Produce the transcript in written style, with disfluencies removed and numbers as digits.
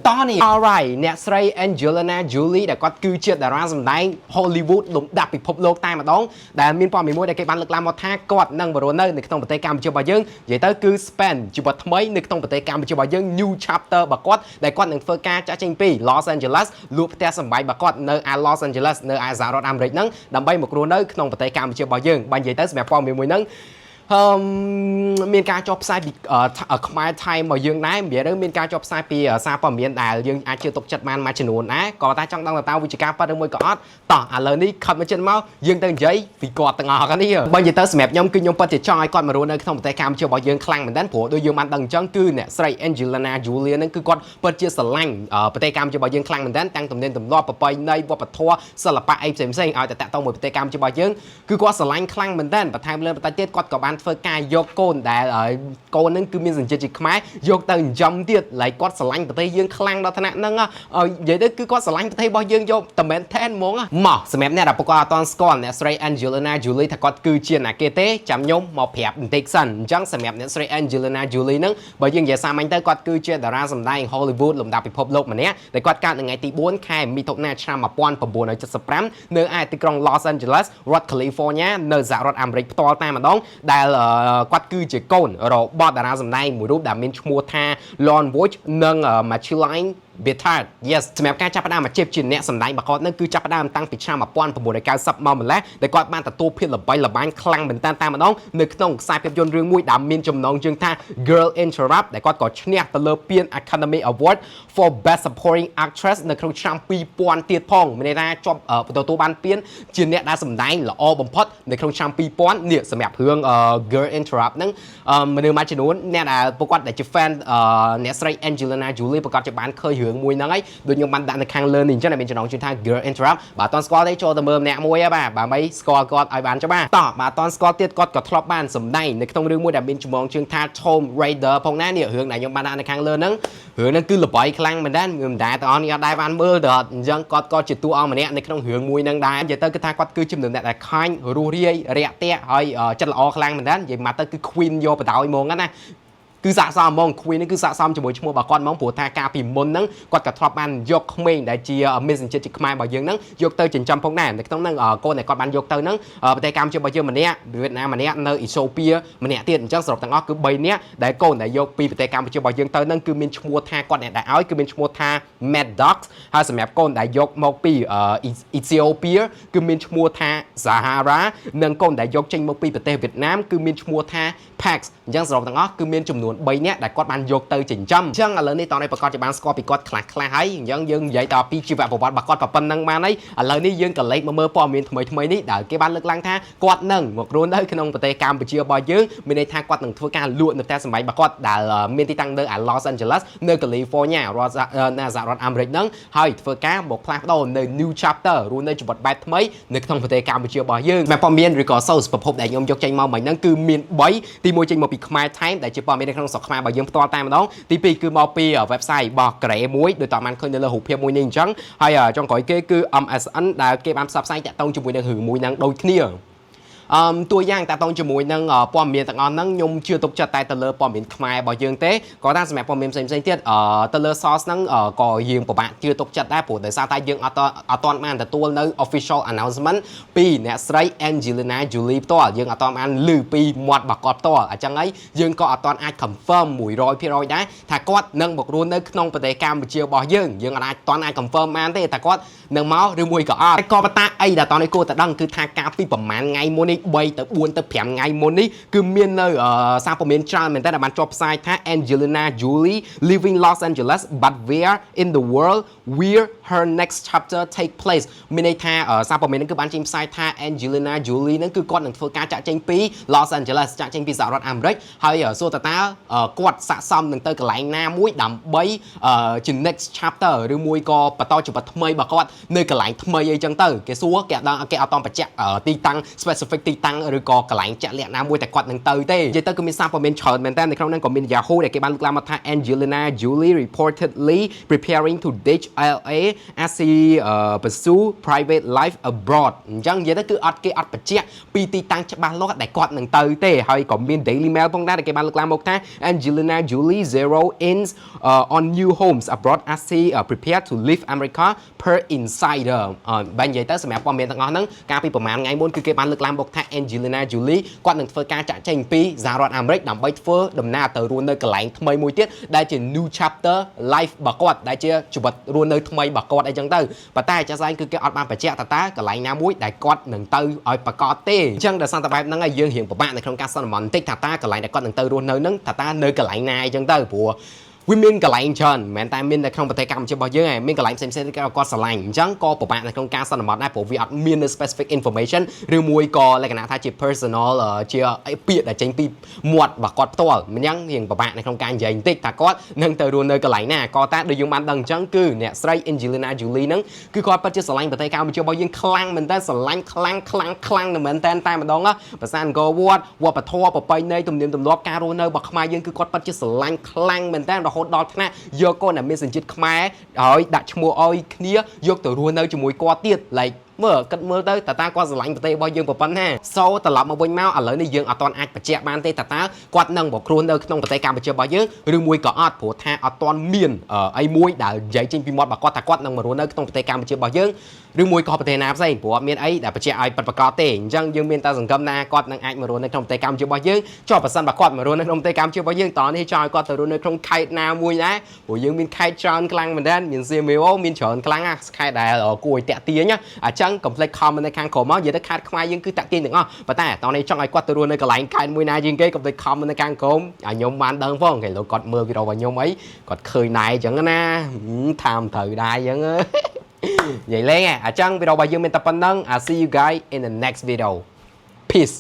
ตอนนี้ alright អ្នកស្រី Angelina Jolie ដែលគាត់គឺជាតារាសម្ដែង Hollywood លំដាប់ពិភពលោកតែម្ដងដែលមានព័ត៌មានមួយដែលគេបានលើកឡើងមកថាគាត់នឹងបរនៅនៅក្នុងប្រទេសកម្ពុជារបស់យើងនិយាយទៅគឺ spend ជីវិតថ្មីនៅក្នុងប្រទេសកម្ពុជារបស់យើង new chapter របស់គាត់ដែលគាត់នឹងធ្វើការចាក់ចេញពី Los Angeles លក់ផ្ទះសម្បែងរបស់គាត់នៅ Los Angeles នៅឯសហរដ្ឋអាមេរិកហ្នឹងដើម្បីមករស់នៅក្នុងប្រទេសកម្ពុជារបស់យើងបាននិយាយទៅសម្រាប់ព័ត៌មានមួយហ្នឹងមានការចុះផ្សាយពីខ្មែរថៃមកយើងដែរនិយាយទៅមានការចុះផ្សាយពីសារព័ត៌មានដែលយើងអាចជឿទុកចិត្តបានមួយចំនួនដែរក៏តែចង់ដឹងថាវិជ្ជាការប៉ັດឬមួយក៏អត់តោះឥឡូវនេះខិតមកចិត្តមកយើងទៅនិយាយពីគាត់ទាំងអស់គ្នាបើនិយាយទៅសម្រាប់ខ្ញុំគឺខ្ញុំពិតជាចង់ឲ្យគាត់មករស់នៅក្នុងប្រទេសកម្ពុជារបស់យើងខ្លាំងមែនទែនព្រោះដូចយើងបានដឹងអញ្ចឹងគឺអ្នកស្រី Angelina Jolie ហ្នឹងគឺគាត់ពិតជាស្រឡាញ់ប្រទេសកម្ពុជារបស់យើងខ្លាំងមែនទែនទាំងទំនៀមទម្លាប់ប្រពៃណីវប្បធម៌សិល្បៈអីផ្សេងៗឲ្យតែតាក់ទងមួយប្រទេសកម្ពុជារបស់យើងគឺគាត់ស្រឡាញ់ខ្លាំងមែនទែនបន្ថែមលើបន្តិចទៀតគាត់ក៏បានធ្វើការយកកូនដែលកូនហ្នឹងគឺមានសញ្ជាតិជាខ្មែរយកទៅចិញ្ចឹមទៀតហើយគាត់ស្រឡាញ់ប្រទេសយើងខ្លាំងដល់ថ្នាក់ហ្នឹងនិយាយទៅគឺគាត់ស្រឡាញ់ប្រទេសរបស់យើងយកតែមែនតែនហ្មងមកសម្រាប់អ្នកដែលប្រកបអត់ទាន់ស្គាល់អ្នកស្រី Angelina Jolie ថាគាត់គឺជាអ្នកគេទេចាំខ្ញុំមកប្រាប់បន្តិចសិនអញ្ចឹងសម្រាប់អ្នកស្រី Angelina Jolie ហ្នឹងបើយើងនិយាយសាមញ្ញទៅគាត់គឺជាតារាសម្ដែង Hollywood លំដាប់ពិភពលោកម្នាក់ដែលគាត់កើតនៅថ្ងៃទី4ខែមិថុនាឆ្នាំ1975នៅឯទីក្រុង Los Angeles រដ្ឋ California នៅសហរដ្ឋអាមេរិកផ្ទាល់តែម្ដងដែលគាត់គឺជាកូនរបស់តារាសម្ដែងមួយរូបដែលមានឈ្មោះថា Lon Vogue និង Machiline Bettard yes សម្រាប់ការចាប់ផ្ដើមអាជីពជាអ្នកសម្ដែងរបស់គាត់នឹងគឺចាប់ផ្ដើមតាំងពីឆ្នាំ1990មកម្លេះដែលគាត់បានទទួលភាពល្បីល្បាញខ្លាំងមែនទែនតែម្ដងនៅក្នុងខ្សែភាពយន្តរឿងមួយដែលមានចំណងជើងថា Girl Interrupt ដែលគាត់ក៏ឈ្នះទៅលើពាន Academy Award for Best Supporting Actress នៅក្នុងឆ្នាំ2000ទៀតផងមានន័យថាជាប់ទទួលបានពានជាអ្នកដែលសម្ដែងល្អបំផុតនៅក្នុងឆ្នាំ2000នេះសម្រាប់រឿង Girl Interrupt ហ្នឹងមនុស្សមួយចំនួនអ្នកដែលពួកគាត់ដែលជា fan អ្នកស្រី Angelina Jolie ប្រកាសជាបានឃើញរឿងមួយហ្នឹងហើយដូចខ្ញុំបានដាក់នៅខាងលើនេះអញ្ចឹងតែមានចំណងជើងថា Girl Interrupt បើអត់ស្គាល់ទេចូលទៅមើលម្នាក់មួយហ៎បាទបើមិនស្គាល់គាត់ឲ្យបានច្បាស់តោះបើអត់ស្គាល់ទៀតគាត់ក៏ធ្លាប់បានសម្ដែងនៅក្នុងរឿងមួយដែលមានចំណងជើងថា Tomb Raider ផងណានេះរឿងដែលខ្ញុំបានដាក់នៅខាងលើហ្នឹងរឿងហ្នឹងគឺល្បីខ្លាំងមែនដែរមិនដែរទាំងអស់នេះអត់ដែរបានមើលទៅអញ្ចឹងគាត់ក៏ជាតួអង្គម្នាក់នៅក្នុងរឿងមួយហ្នឹងដែរនិយាយទៅគឺថាគាត់គឺជាមនុស្សអ្នកដែលខាញ់រស់រាយរាក់ទាក់ហើយចិត្តល្អខ្លាំងមែនដែរនិយាយមកទៅគឺ Queen យកបដ ாய் ហ្មងណាគឺស័ក្តិសមហ្មង Queen នេះគឺស័ក្តិសមជាមួយឈ្មោះរបស់គាត់ហ្មងព្រោះថាការពីមុនហ្នឹងគាត់ក៏ធ្លាប់បានយកក្មេងដែលជាមានសញ្ជាតិជាខ្មែររបស់យើងហ្នឹងយកទៅចិញ្ចឹមផងដែរនៅក្នុងហ្នឹងកូនដែលគាត់បានយកទៅហ្នឹងប្រទេសកម្ពុជារបស់យើងម្នាក់វៀតណាមម្នាក់នៅអ៊ីសូពីម្នាក់ទៀតអញ្ចឹងសរុបទាំងអស់គឺ3នាក់ដែលកូនដែលយកពីប្រទេសកម្ពុជារបស់យើងទៅហ្នឹងគឺមានឈ្មោះថាគាត់អ្នកដែលឲ្យគឺមានឈ្មោះថា Mad Dogs ហើយសម្រាប់កូនដែលយកមកពីអ៊ីធីអូពីគឺមានឈ្មោះថា Zahara និងកូនដែលយកចេញមកពីប្រទេសវៀតណាមគឺមានឈ្មោះថា Pax អញ្ចឹងសរុបទាំងអស់គឺមានចំនួន3នាក់ដែលគាត់បានយកទៅចិញ្ចឹមអញ្ចឹងឥឡូវនេះតោះនេះប្រកាសជាបានស្គាល់ពីគាត់ខ្លះហើយអញ្ចឹងយើងនិយាយតពីជីវប្រវត្តិរបស់គាត់ប៉ុណ្ណឹងបានហើយឥឡូវនេះយើងក៏លេចមកមើលព័ត៌មានថ្មីនេះដែលគេបានលើកឡើងថាគាត់នឹងមករស់នៅក្នុងប្រទេសកម្ពុជារបស់យើងមានន័យថាគាត់នឹងធ្វើការលក់នៅផ្ទះសម្បែងរបស់គាត់ដែលមានទីតាំងនៅ Los Angeles នៅ California រដ្ឋនៅសហរដ្ឋអាមេរិកហ្នឹងហើយធ្វើការមកផ្លាស់ប្ដូរនៅ new chapter រស់នៅជីវិតបែបថ្មីនៅក្នុងប្រទេសកម្ពុជារបស់យើងតែព័ត៌មាន ឬក៏ source ប្រភពដែលខ្ញុំយកចេញមកមិញហ្នឹងគឺមាន3ទី1ចេញមកពីខ្មែរ Time ដែលជាព័ត៌មាននៅក្នុងស្រុកខ្មែររបស់យើងផ្ទាល់តែម្ដងទី2គឺមកពី website របស់ Grey មួយដោយតាមបានឃើញនៅលើរូបភាពមួយនេះអញ្ចឹងហើយចុងក្រោយគេគឺ MSN ដែលគេបានផ្សព្វផ្សាយតាក់ទងជាមួយនឹងរឿងមួយហ្នឹងដូចគ្នាតួយ៉ាងតាក់ទងជាមួយនឹងព័ត៌មានទាំងអស់ហ្នឹងខ្ញុំជឿទុកចិត្តតែទៅលើព័ត៌មានខ្មែររបស់យើងទេក៏ថាសម្រាប់ព័ត៌មានផ្សេងទៀតទៅលើ source ហ្នឹងក៏យើងពិបាកជឿទុកចិត្តដែរព្រោះដោយសារតែយើងអត់ទាន់បានទទួលនៅ official announcement ពីអ្នកស្រី Angelina Jolie ផ្ទាល់យើងអត់ទាន់បានឮពីមាត់របស់គាត់ផ្ទាល់អញ្ចឹងហើយយើងក៏អត់ទាន់អាច confirm 100%ដែរថាគាត់នឹងមករស់នៅក្នុងប្រទេសកម្ពុជារបស់យើងអត់អាច confirm បានទេថាគាត់នឹងមកឬមួយក៏អត់ក៏ប៉ុន្តែអីដែលតនេះគួរតែដឹងគឺថាការពីប្រហែលថ្ងៃមុននេះ3ទៅ4ទៅ5ថ្ងៃមុននេះគឺមាននៅសារព័ត៌មានច្រើនមែនតើបានចុះផ្សាយថា Angelina Jolie leaving Los Angeles but where in the world where her next chapter take place មានន័យថាសារព័ត៌មាននេះគឺបានចេញផ្សាយថា Angelina Jolie នឹងគឺគាត់នឹងធ្វើការចាក់ចេញពី Los Angeles ចាក់ចេញពីសហរដ្ឋអាមេរិកហើយសួរតើគាត់ស័ក្តិសមនឹងទៅកន្លែងណាមួយដើម្បីជា next chapter ឬមួយក៏បន្តជីវិតថ្មីរបស់គាត់នៅកន្លែងថ្មីអីចឹងទៅគេសួរគេអត់តបញ្ជាក់ទីតាំង specific ទីតាំងឬក៏កន្លែងចាក់លាក់ណាមួយតែគាត់នឹងទៅទេនិយាយទៅគឺមានសារព័ត៌មានច្រើនមែនតើនៅក្នុងហ្នឹងក៏មាន Yahoo ដែលគេបានលើកឡើងមកថា Angelina Jolie reportedly preparing to ditch LA as she pursue private life abroad អញ្ចឹងនិយាយទៅគឺគេអត់បញ្ជាក់ពីទីតាំងច្បាស់លាស់ដែលគាត់នឹងទៅទេហើយក៏មាន Daily Mail ផងដែរដែលគេបានលើកឡើងមកថា Angelina Jolie zero in on new homes abroad as she prepare to leave America per insider បើនិយាយទៅសម្រាប់ព័ត៌មានទាំងអស់ហ្នឹងកាលពីប្រហែលថ្ងៃមុនគឺគេបានលើកឡើងមកថា Angelina Jolie គាត់នឹងធ្វើការចាក់ចែងពីសហរដ្ឋអាមេរិកដើម្បីធ្វើដំណើរទៅរស់នៅកន្លែងថ្មីមួយទៀតដែលជា new chapter life របស់គាត់ដែលជាជីវិតរស់នៅថ្មីរបស់គាត់អីចឹងទៅប៉ុន្តែចាស់ស្ដែងគឺគេអត់បានបញ្ជាក់ថាតើកន្លែងណាមួយដែលគាត់នឹងទៅឲ្យប្រកាសទេអញ្ចឹងដោយសារតែបែបហ្នឹងហើយយើងរៀងពិបាកនៅក្នុងការសន្មតបន្តិចថាតើកន្លែងដែលគាត់នឹងទៅរស់នៅហ្នឹងថាតើនៅកន្លែងណាអីចឹងទៅព្រោះវាមានកន្លែងច្រើនមិនមែនតែមាននៅក្នុងប្រទេសកម្ពុជារបស់យើងឯងមានកន្លែងផ្សេងៗទៀតគាត់ស្រឡាញ់អញ្ចឹងក៏ពិបាកនៅក្នុងការសន្មតដែរព្រោះវាអត់មាននៅ specific information ឬមួយក៏លក្ខណៈថាជា personal ជាពាក្យដែលចេញពីមាត់របស់គាត់ផ្ទាល់អញ្ចឹងរៀងពិបាកនៅក្នុងការនិយាយបន្តិចថាគាត់នឹងទៅរស់នៅកន្លែងណាក៏តែដូចយើងបានដឹងអញ្ចឹងគឺអ្នកស្រី Angelina Jolie ហ្នឹងគឺគាត់ពិតជាស្រឡាញ់ប្រទេសកម្ពុជារបស់យើងខ្លាំងមែនតើស្រឡាញ់ខ្លាំងមែនតើតែម្ដងភាសាអង្គរវត្តវប្បធម៌ប្រពៃណីទំនៀមទម្លាប់ការរស់នៅរបស់ខ្មែរយើងគឺគាត់ពិតជាស្រឡាញ់ខ្លាំងមែនតើរហូតដល់ថ្នាក់យកកូនដែលមានសញ្ជាតិខ្មែរហើយដាក់ឈ្មោះឲ្យគ្នាយកទៅរស់នៅជាមួយគាត់ទៀត like មើលគិតមើលទៅតើតាគាត់ស្រឡាញ់ប្រទេសរបស់យើងប៉ុណ្ណាសូត្រឡប់មកវិញមកឥឡូវនេះយើងអត់ទាន់អាចបញ្ជាក់បានទេតើគាត់នឹងមកគ្រោះនៅក្នុងប្រទេសកម្ពុជារបស់យើងឬមួយក៏អត់ព្រោះថាអត់ទាន់មានអីមួយដែលនិយាយចេញពីមាត់របស់គាត់ថាគាត់នឹងមករស់នៅក្នុងប្រទេសកម្ពុជារបស់យើងឬមួយក៏ប្រទេសណាផ្សេងព្រោះអត់មានអីដែលបញ្ជាក់ឲ្យពិតប្រាកដទេអញ្ចឹងយើងមានតែសង្ឃឹមថាគាត់នឹងអាចមករស់នៅក្នុងប្រទេសកម្ពុជារបស់យើងចុះបើសិនបើគាត់មករស់នៅក្នុងប្រទេសកម្ពុជារបស់យើងតោះនេះចង់ឲ្យគាត់ទៅរស់នៅក្នុងខេត្តណាមួយដែរព្រោះយើងមានខេត្តច្រើនខ្លាំងមែនទែនមានសៀមរាបមានច្រើនខ្លាំងណាស់ខេត្តដែលគួរឲ្យតាក់ទាញអញ្ចឹងកុំភ្លេច comment នៅខាងក្រោមមកនិយាយទៅខេត្តខ្មែរយើងគឺតាក់ទាញទាំងអស់ប៉ុន្តែតោះនេះចង់ឲ្យគាត់ទៅរស់នៅកន្លែងខេត្តមួយណាជាងគេកុំភ្លេច comment នៅខាងក្រោមឲ្យខ្ញុំបានដឹងផងគេលោកគាត់មើលវីដេអូរបស់ខ្ញុំអីគាត់ឃើញណែអញ្ចឹងណាថាមិនត្រូវដែរអញ្ចឹងនិយាយលេងអញ្ចឹងវីដេអូរបស់យើងមានតែប៉ុណ្្នឹង I'll see you guys in the next video peace